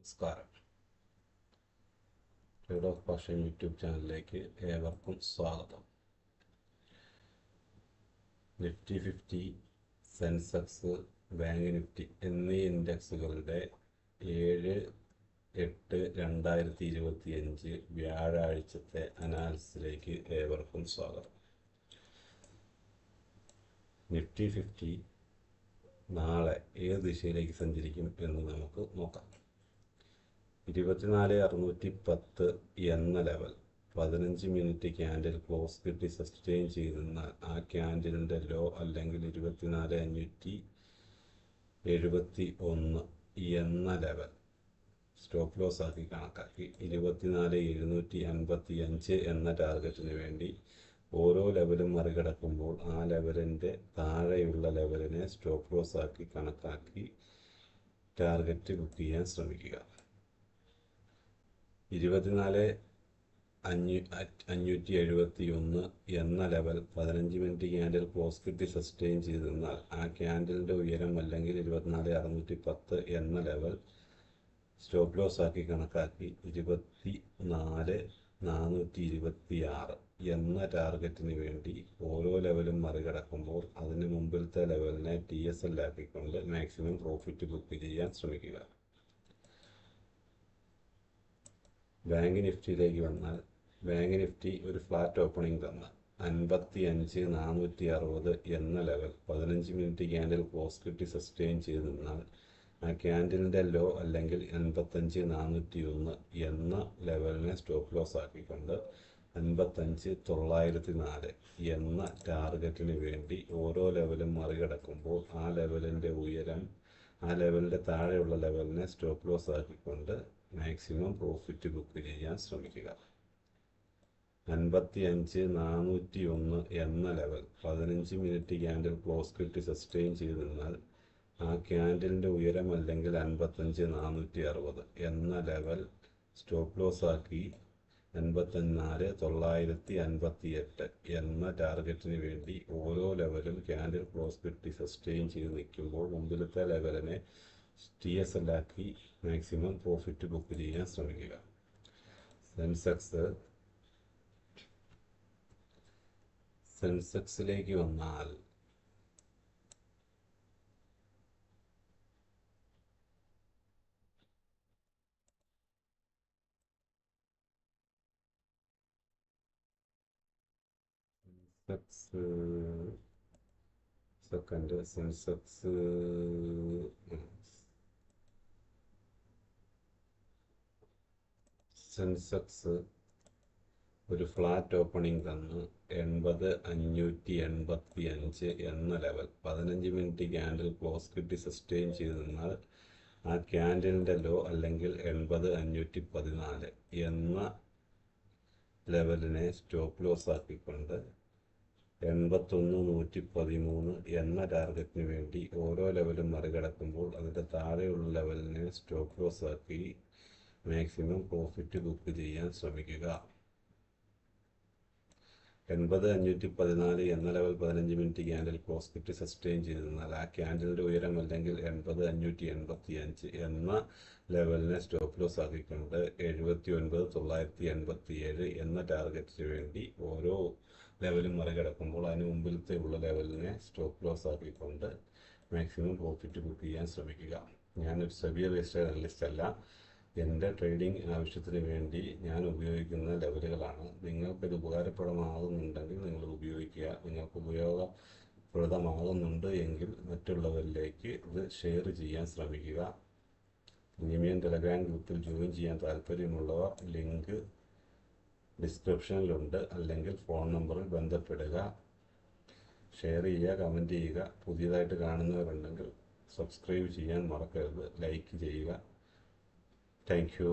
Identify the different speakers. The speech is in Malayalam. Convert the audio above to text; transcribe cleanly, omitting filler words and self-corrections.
Speaker 1: നമസ്കാരം. ട്രേഡ് ഓഫ് പാഷൻ യൂട്യൂബ് ചാനലിലേക്ക് ഏവർക്കും സ്വാഗതം. നിഫ്റ്റി 50, സെൻസെക്സ്, ബാങ്ക് നിഫ്റ്റി എന്നീ ഇൻഡെക്സുകളുടെ 7/8/2025 വ്യാഴാഴ്ചത്തെ അനാലിസിസിലേക്ക് ഏവർക്കും സ്വാഗതം. നിഫ്റ്റി 50 നാളെ ഏത് ദിശയിലേക്ക് സഞ്ചരിക്കും എന്ന് നമുക്ക് നോക്കാം. 24,610 എന്ന ലെവൽ 15 മിനിറ്റ് ക്യാൻഡിൽ ക്ലോസ് കിട്ടി സസ്റ്റെയിൻ ചെയ്തെന്നാൽ ആ ക്യാൻഡിലിൻ്റെ ലോ അല്ലെങ്കിൽ 24,571 എന്ന ലെവൽ സ്റ്റോപ്പ് ലോസ് ആക്കി കണക്കാക്കി 24,755 എന്ന ടാർഗറ്റിന് വേണ്ടി ഓരോ ലെവലും മറികടക്കുമ്പോൾ ആ ലെവലിൻ്റെ താഴെയുള്ള ലെവലിനെ സ്റ്റോപ്പ് ലോസ് ആക്കി കണക്കാക്കി ടാർഗറ്റ് ബുക്ക് ചെയ്യാൻ ശ്രമിക്കുക. 24,571 എന്ന ലെവൽ 15 മിനിറ്റ് ക്യാൻഡിൽ ക്ലോസ് കിട്ടി സസ്റ്റെയിൻ ചെയ്തെന്നാൽ ആ ക്യാൻഡിലിൻ്റെ ഉയരം അല്ലെങ്കിൽ 24,610 എന്ന ലെവൽ സ്റ്റോപ്പ് ലോസ് ആക്കി കണക്കാക്കി 24,426 എന്ന ടാർഗറ്റിന് വേണ്ടി ഓരോ ലെവലും മറികടക്കുമ്പോൾ അതിന് മുമ്പിലത്തെ ലെവലിനെ TSL ആക്കിക്കൊണ്ട് മാക്സിമം പ്രോഫിറ്റ് ബുക്ക് ചെയ്യാൻ ശ്രമിക്കുക. ബാങ്ക് നിഫ്റ്റിയിലേക്ക് വന്നാൽ ബാങ്ക് നിഫ്റ്റി ഒരു ഫ്ലാറ്റ് ഓപ്പണിംഗ് തന്ന 55,460 എന്ന ലെവൽ 15 മിനിറ്റ് ക്യാൻഡിൽ ക്ലോസ് കിട്ടി സസ്റ്റെയിൻ ചെയ്ത് നിന്നാൽ ആ ക്യാൻഡിലിൻ്റെ ലോ അല്ലെങ്കിൽ 55,401 എന്ന ലെവലിനെ സ്റ്റോപ്പ് ലോസ് ആക്കിക്കൊണ്ട് 55,904 എന്ന ടാർഗറ്റിന് വേണ്ടി ഓരോ ലെവലും മറികടക്കുമ്പോൾ ആ ലെവലിൻ്റെ ഉയരം ആ ലെവലിൻ്റെ താഴെയുള്ള ലെവലിനെ സ്റ്റോപ്പ് ലോസ് ആക്കിക്കൊണ്ട് മാക്സിമം പ്രോഫിറ്റ് ബുക്ക് ചെയ്യാൻ ശ്രമിക്കുക. 55,401 എന്ന ലെവൽ 15 മിനിറ്റ് ക്യാൻഡിൽ ക്ലോസ് കിട്ടി സസ്റ്റെയിൻ ചെയ്ത് നിന്നാൽ ആ ക്യാൻഡിലിൻ്റെ ഉയരം അല്ലെങ്കിൽ 55,460 എന്ന ലെവൽ സ്റ്റോപ്പ് ലോസ് ആക്കി 54,958 എന്ന ടാർഗറ്റിന് വേണ്ടി ഓരോ ലെവലും ക്യാൻഡിൽ ക്ലോസ് കിട്ടി സസ്റ്റെയിൻ ചെയ്ത് നിൽക്കുമ്പോൾ മുമ്പിലത്തെ ലെവലിനെ TSL ആക്കി മാക്സിമം പ്രോഫിറ്റ് ബുക്ക് ചെയ്യാൻ ശ്രമിക്കുക. സെൻസെക്സിലേക്ക് വന്നാൽ സെൻസെക്സ് ഒരു ഫ്ലാറ്റ് ഓപ്പണിംഗ് തന്ന് 80,585 എന്ന ലെവൽ 15 മിനിറ്റ് ക്യാൻഡിൽ ക്ലോസ് കിട്ടി സസ്റ്റെയിൻ ചെയ്ത് നിന്നാൽ ആ ക്യാൻഡിലിൻ്റെ ലോ അല്ലെങ്കിൽ 80,514 എന്ന ലെവലിനെ സ്റ്റോപ്പ് ലോസ് ആക്കിക്കൊണ്ട് 81,113 എന്ന ടാർഗറ്റിന് വേണ്ടി ഓരോ ലെവലും മറികടക്കുമ്പോൾ അതിൻ്റെ താഴെയുള്ള ലെവലിനെ സ്റ്റോപ്പ് ലോസ് ആക്കി മാക്സിമം പ്രോഫിറ്റ് ബുക്ക് ചെയ്യാൻ ശ്രമിക്കുക. 80,514 എന്ന ലെവൽ 15 മിനിറ്റ് ക്യാൻഡിൽ ക്ലോസ് കിട്ടി സസ്റ്റെയിൻ ചെയ്തിരുന്നാൽ ആ ക്യാൻഡിലിൻ്റെ ഉയരം അല്ലെങ്കിൽ 80,585 എന്ന ലെവലിനെ സ്റ്റോപ്പ് ലോസ് ആക്കിക്കൊണ്ട് 79,987 എന്ന ടാർഗറ്റിന് വേണ്ടി ഓരോ ലെവലും മറികടക്കുമ്പോൾ അതിന് മുമ്പിലത്തെ ഉള്ള ലെവലിനെ സ്റ്റോപ്പ് ലോസ് ആക്കിക്കൊണ്ട് മാക്സിമം പ്രോഫിറ്റ് ബുക്ക് ചെയ്യാൻ ശ്രമിക്കുക. ഞാനൊരു സെബി രജിസ്റ്റേർഡ് അനലിസ്റ്റ് അല്ല. എൻ്റെ ട്രേഡിംഗ് ആവശ്യത്തിന് വേണ്ടി ഞാൻ ഉപയോഗിക്കുന്ന ലെവലുകളാണ്. നിങ്ങൾക്കിത് ഉപകാരപ്രദമാകുന്നുണ്ടെങ്കിൽ നിങ്ങൾ ഉപയോഗിക്കുക. നിങ്ങൾക്ക് ഉപയോഗപ്രദമാകുന്നുണ്ട് എങ്കിൽ മറ്റുള്ളവരിലേക്ക് ഇത് ഷെയർ ചെയ്യാൻ ശ്രമിക്കുക. പ്രീമിയം ടെലഗ്രാം ഗ്രൂപ്പിൽ ജോയിൻ ചെയ്യാൻ താല്പര്യമുള്ളവർ ലിങ്ക് ഡിസ്ക്രിപ്ഷനിലുണ്ട്, അല്ലെങ്കിൽ ഫോൺ നമ്പറിൽ ബന്ധപ്പെടുക. ഷെയർ ചെയ്യുക, കമൻറ്റ് ചെയ്യുക. പുതിയതായിട്ട് കാണുന്നവരുണ്ടെങ്കിൽ സബ്സ്ക്രൈബ് ചെയ്യാൻ മറക്കരുത്. ലൈക്ക് ചെയ്യുക. Thank you.